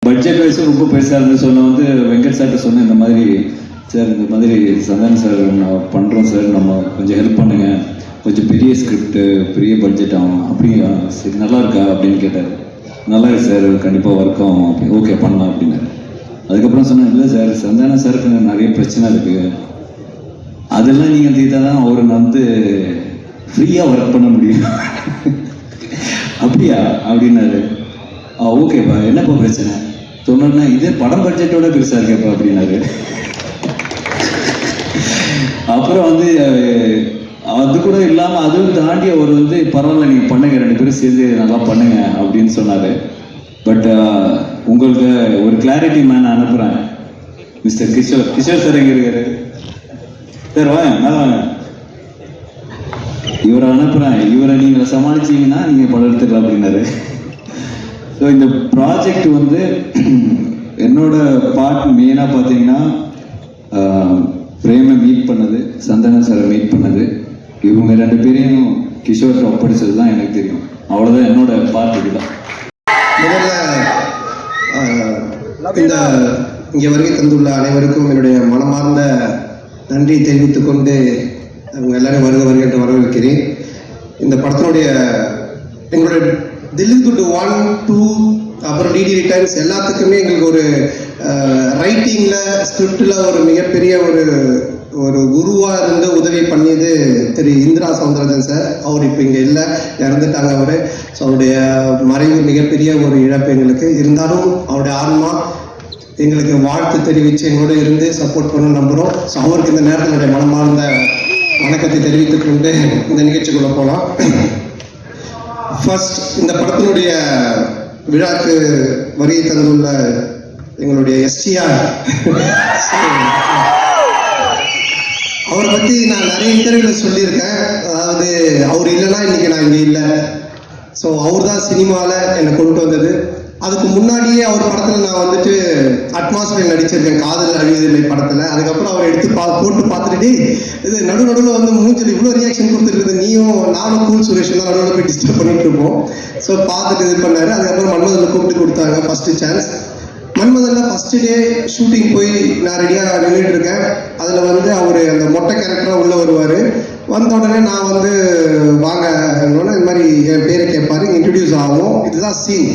Budget வைஸும் ரொம்ப பெருசாக இருந்து சொன்ன வந்து வெங்கட் சார்கிட்ட சொன்னேன், இந்த மாதிரி சார் இந்த மாதிரி சந்தானம் சார் நான் பண்ணுறோம் சார், நம்ம கொஞ்சம் ஹெல்ப் பண்ணுங்க, கொஞ்சம் பெரிய ஸ்கிரிப்டு பெரிய பட்ஜெட் ஆகும், அப்படியா சரி நல்லா இருக்கா அப்படின்னு கேட்டார். நல்லா இருக்கு சார், கண்டிப்பாக ஒர்க் ஆகும், அப்படி ஓகே பண்ணலாம் அப்படின்னாரு. அதுக்கப்புறம் சொன்னேன், இல்லை சார் சந்தானம் சாருக்கு நிறைய பிரச்சனை இருக்குது, அதெல்லாம் நீங்கள் தீர்த்தா தான் அவரை வந்து ஃப்ரீயாக ஒர்க் பண்ண முடியும். அப்படியா அப்படின்னாரு. ஓகேப்பா என்னப்பா பிரச்சனை சொன்னோன்னா, இதே படம் பட்ஜெட்டோட பெருசாக இருக்கேப்பா அப்படின்னாரு. அப்புறம் வந்து அது கூட இல்லாமல் அதுவும் தாண்டி அவர் வந்து பரவாயில்ல நீங்கள் பண்ணுங்க, 2 பேரும் சேர்ந்து நல்லா பண்ணுங்க அப்படின்னு சொன்னார். பட் உங்களுக்கு ஒரு கிளாரிட்டி மேன் அனுப்புகிறேன், மிஸ்டர் கிஷோர். கிஷோர் சார் எங்கே இருக்காரு சார்? வாங்க மேலே வாங்க. இவரை அனுப்புகிறேன், இவரை நீங்கள் சமாளிச்சிங்கன்னா நீங்கள் படம் எடுத்துக்கலாம் அப்படின்னாரு. ஸோ இந்த ப்ராஜெக்ட் வந்து என்னோட பார்ட் மெயினாக பார்த்தீங்கன்னா பிரேமை மீட் பண்ணது, சந்தானம் சாரை மீட் பண்ணது, இவங்க 2 பேரையும் கிஷோர்கிட்ட ஒப்படைச்சது தான் எனக்கு தெரியும். அவ்வளோதான் என்னோட பார்ட். இதுதான் முதல்ல இந்த இங்கே வருகை தந்துள்ள அனைவருக்கும் என்னுடைய மனமார்ந்த நன்றி தெரிவித்துக் கொண்டு அவங்க எல்லாரும் வருக என்று வரவேற்கிறேன். இந்த படத்தினுடைய எங்களுடைய தில் இஸ் குட் 1, 2 அப்புறம் டிடி ரிட்டர்ன்ஸ் எல்லாத்துக்குமே எங்களுக்கு ஒரு ரைட்டிங்கில் ஸ்கிரிப்டில் ஒரு மிகப்பெரிய ஒரு குருவாக இருந்து உதவி பண்ணியது திரு இந்திரா சௌந்தரராஜன் சார். அவர் இப்போ இங்கே இல்லை, இறந்துட்டாங்க அவர். ஸோ அவருடைய மறைவு மிகப்பெரிய ஒரு இழப்பு எங்களுக்கு. இருந்தாலும் அவருடைய ஆன்மா எங்களுக்கு வாழ்த்து தெரிவித்து எங்களோட இருந்து சப்போர்ட் பண்ண நம்புகிறோம். ஸோ அவருக்கு இந்த நேரத்தில் என்னுடைய மனமார்ந்த வணக்கத்தை தெரிவித்துக் கொண்டு இந்த நிகழ்ச்சிக்குள்ளே போகலாம். ஃபர்ஸ்ட், இந்த படத்தினுடைய விழாக்கு வருகை தந்துள்ள எங்களுடைய எஸ்டிஆர் அவரை பற்றி நான் நிறைய இன்டர்வியூவில் சொல்லியிருக்கேன். அதாவது அவர் இல்லைன்னா இன்னைக்கு நான் இங்கே இல்லை. ஸோ அவர் தான் சினிமாவில் என்னை கொண்டு வந்தது. அதுக்கு முன்னாடியே அவர் படத்தில் நான் வந்துட்டு அட்மாஸ்பியர் நடிச்சிருக்கேன், காதல் அழிவதில்லை படத்தில். அதுக்கப்புறம் அவர் எடுத்து போட்டு பார்த்துட்டு, இது நடுவில் வந்து மூஞ்சில் இவ்வளோ ரியாக்ஷன் கொடுத்துட்டு நீயும் நானும் கூல் சுரேஷ் தான் நடுவில் போய் டிஸ்டர்ப் பண்ணிட்டு இருப்போம். ஸோ பார்த்துட்டு இது பண்ணார். அதுக்கப்புறம் மன்மதனில் கூப்பிட்டு கொடுத்தாங்க ஃபஸ்ட்டு சான்ஸ். மன்மதனில் ஃபஸ்ட்டு டே ஷூட்டிங் போய் நான் ரெடியாக நின்றுட்டு இருக்கேன். அதில் வந்து அவர் அந்த மொட்டை கேரக்டராக உள்ளே வருவார். வந்த உடனே நான் வந்து வாங்க இந்த மாதிரி என் பேரை கேட்பாரு, இன்ட்ரடியூஸ் ஆகும். இதுதான் சீன்.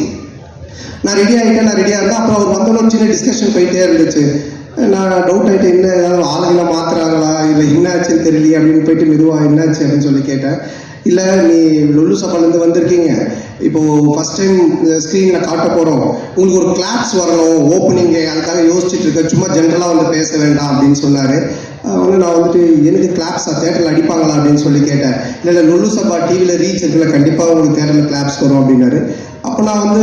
நான் ரெடியாக இருந்தேன். அப்புறம் அவர் வந்தோன்னு சின்ன டிஸ்கஷன் போயிட்டே இருந்துச்சு. நான் டவுட் ஆகிட்டேன், என்ன ஏதாவது ஆளுங்களை மாற்றுறாங்களா இல்லை என்னாச்சுன்னு தெரியலையே அப்படின்னு போயிட்டு மெதுவாக என்னாச்சு அப்படின்னு சொல்லி கேட்டேன். இல்லை நீ லுல்லு சபாலேருந்து வந்திருக்கீங்க, இப்போது ஃபஸ்ட் டைம் ஸ்க்ரீனில் காட்ட போகிறோம், உங்களுக்கு ஒரு கிளாப்ஸ் வரணும் ஓப்பனிங்கு, அதுக்காக யோசிச்சுட்டு இருக்கேன், சும்மா ஜென்ரலாக வந்து பேச வேண்டாம் அப்படின்னு சொன்னார். நான் வந்துட்டு எனக்கு கிளாப்ஸா தேட்டரில் அடிப்பாங்களா அப்படின்னு சொல்லி கேட்டேன். இல்லை லுல்லு சபா டிவியில் ரீச் இருக்குல்ல, கண்டிப்பாக உங்களுக்கு தேட்டரில் கிளாப்ஸ் வரும் அப்படின்னாரு. அப்போ நான் வந்து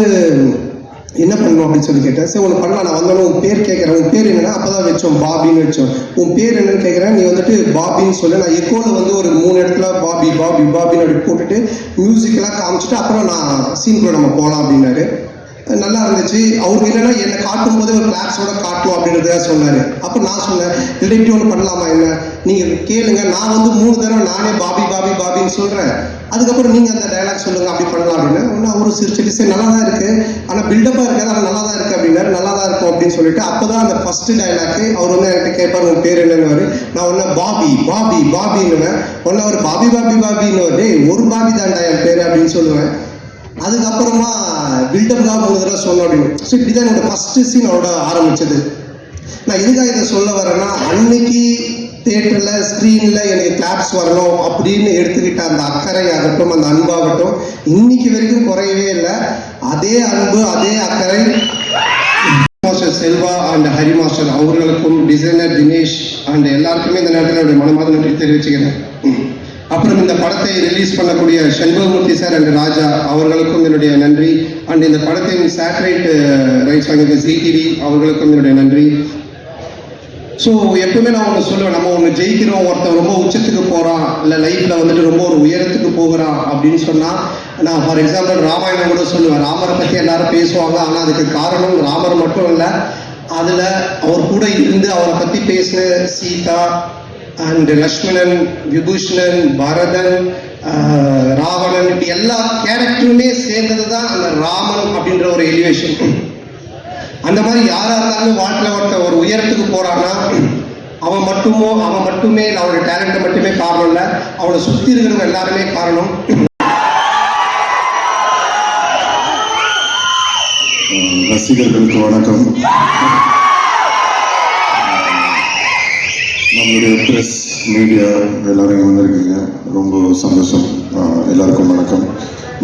என்ன பண்ணணும் அப்படின்னு சொல்லி கேட்டேன். சரி ஒன்று பண்ணலாம், நான் வந்தாலும் உன் பேர் கேட்குறேன், உன் பேர் என்னன்னா அப்போ தான் வச்சோம் பாபின்னு வச்சோம். உன் பேர் என்னன்னு கேட்குறேன், நீ வந்துட்டு பாபின்னு சொல்லு. நான் எக்கோவில் வந்து ஒரு 3 இடத்துல பாபி பாபி பாபின்னு அப்படி போட்டுட்டு மியூசிக்கெல்லாம் காமிச்சிட்டு அப்புறம் நான் சீன்குள்ளே நம்ம போகலாம் அப்படின்னாரு. நல்லா இருந்துச்சு. அவருக்கு என்னன்னா என்னை காட்டும் போதே ஒரு கிளாப்ஸோட காட்டணும் அப்படின்றத சொன்னார். அப்போ நான் சொன்னேன், இப்படி ஒன்று பண்ணலாமா, என்ன நீங்கள் கேளுங்க, நான் வந்து 3 தடவை நானே பாபி பாபி பாபின்னு சொல்கிறேன், அதுக்கப்புறம் நீங்கள் அந்த டைலாக் சொல்லுங்கள், அப்படி பண்ணலாம் அப்படின்னு. ஒன்று அவரும் சிரிச்சுட்டு சரி நல்லா தான் இருக்குது, ஆனால் பில்டப்பாக இருக்காது, ஆனால் நல்லா தான் இருக்குது அப்படின்னாரு. நல்லா தான் இருக்கும் அப்படின்னு சொல்லிட்டு அப்போ தான் அந்த ஃபஸ்ட்டு டைலாக்கு அவர் வந்து என்கிட்ட கேட்பார், உன் பேர் என்னன்னு. நான் ஒன்று பாபி பாபி பாபின்னுவேன். ஒன்று அவர் பாபி பாபி பாபின்னு ஒரு பாபி தான்டா என் பேர் அப்படின்னு சொல்லுவேன். அதுக்கப்புறமா பில்டப்காக 3 தடவை சொன்னோம் அப்படின்னு. ஸோ இப்படி தான் என்னோட ஃபஸ்ட்டு சீன் அவரோட ஆரம்பிச்சது. நான் எதுக்காக இதை சொல்ல வரேன்னா, அன்னைக்கு தியேட்டரில் ஸ்க்ரீனில் எனக்கு கிளாப்ஸ் வரணும் அப்படின்னு எடுத்துக்கிட்ட அந்த அக்கறை ஆகட்டும், அந்த அன்பாகட்டும் இன்னைக்கு வரைக்கும் குறையவே இல்லை. அதே அன்பு அதே அக்கறை master Selva and Hari master அவர்களுக்கும், டிசைனர் தினேஷ் அண்ட் எல்லாருக்குமே இந்த நேரத்தில் என்னுடைய மனமார்ந்த நன்றி தெரிவிச்சுக்கிறேன். அப்புறம் இந்த படத்தை ரிலீஸ் பண்ணக்கூடிய சண்முகமூர்த்தி சார் அண்ட் ராஜா அவர்களுக்கும் என்னுடைய நன்றி. அண்ட் இந்த படத்தின் சேட்டலைட் ரைட்ஸ் வாங்கிய ஜீ டிவி அவர்களுக்கும் என்னுடைய நன்றி. ஸோ எப்பவுமே நான் ஒன்று சொல்லுவேன், நம்ம ஒன்று ஜெயிக்கிறோம், ஒருத்தர் ரொம்ப உச்சத்துக்கு போகிறான் இல்லை லைஃப்பில் வந்துட்டு ரொம்ப ஒரு உயரத்துக்கு போகிறான் அப்படின்னு சொன்னால், நான் ஃபார் எக்ஸாம்பிள் ராமாயணம் கூட சொல்லுவேன். ராமரை பற்றி எல்லாரும் பேசுவாங்க, ஆனால் அதுக்கு காரணம் ராமர் மட்டும் இல்லை, அதில் அவர் கூட இருந்து அவரை பற்றி பேசின சீதா அண்ட் லக்ஷ்மணன், விபூஷணன், பரதன், ராவணன், இப்படி எல்லா கேரக்டருமே சேர்ந்தது தான் அந்த ராமன் அப்படின்ற ஒரு எலிவேஷன். அந்த மாதிரி யாராக இருந்தாலும் வாழ்க்கையில் ஒருத்தன் ஒரு உயரத்துக்கு போறான்னா அவன் மட்டுமே அவனோட டேலண்ட்டை மட்டுமே காரணம் இல்லை, அவனை சுற்றி இருக்கிறவங்க எல்லாருமே காரணம். ரசிகர்களுக்கு வணக்கம். நம்மளுடைய ப்ரெஸ் மீடியா எல்லாரும் இங்கே வந்திருக்கீங்க, ரொம்ப சந்தோஷம். எல்லாருக்கும் வணக்கம்,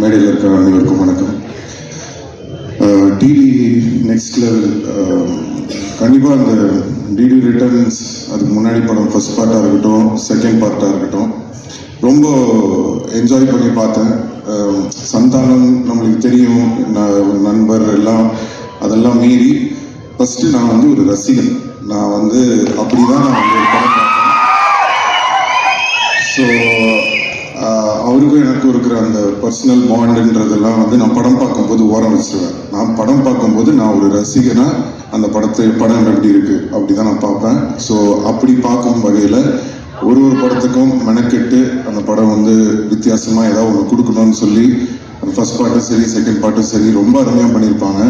மேடையில் இருக்கிற அனைவருக்கும் வணக்கம். டிடி நெக்ஸ்ட் லெவல் கண்டிப்பாக அந்த டிடி ரிட்டர்ன்ஸ் அதுக்கு முன்னாடி படம் ஃபர்ஸ்ட் பார்ட்டாக இருக்கட்டும், செகண்ட் பார்ட்டாக இருக்கட்டும், ரொம்ப என்ஜாய் பண்ணி பார்த்தேன். சந்தானம் நம்மளுக்கு தெரியும், நண்பர் எல்லாம், அதெல்லாம் மீறி ஃபஸ்ட்டு நான் வந்து ஒரு ரசிகன். நான் வந்து அப்படி தான் நான் வந்து படம் பார்த்தேன். ஸோ அவருக்கும் எனக்கும் இருக்கிற அந்த பர்சனல் பாண்டுன்றதெல்லாம் வந்து நான் படம் பார்க்கும்போது ஓரம் வச்சிருவேன். நான் படம் பார்க்கும்போது நான் ஒரு ரசிகனா அந்த படம் எப்படி இருக்கு அப்படி தான் நான் பார்ப்பேன். ஸோ அப்படி பார்க்கும் வகையில் ஒரு படத்துக்கும் மெனக்கெட்டு அந்த படம் வந்து வித்தியாசமாக ஏதாவது ஒன்று கொடுக்கணும்னு சொல்லி அந்த ஃபர்ஸ்ட் பார்ட்டும் சரி செகண்ட் பார்ட்டும் சரி ரொம்ப அருமையாக பண்ணியிருப்பாங்க.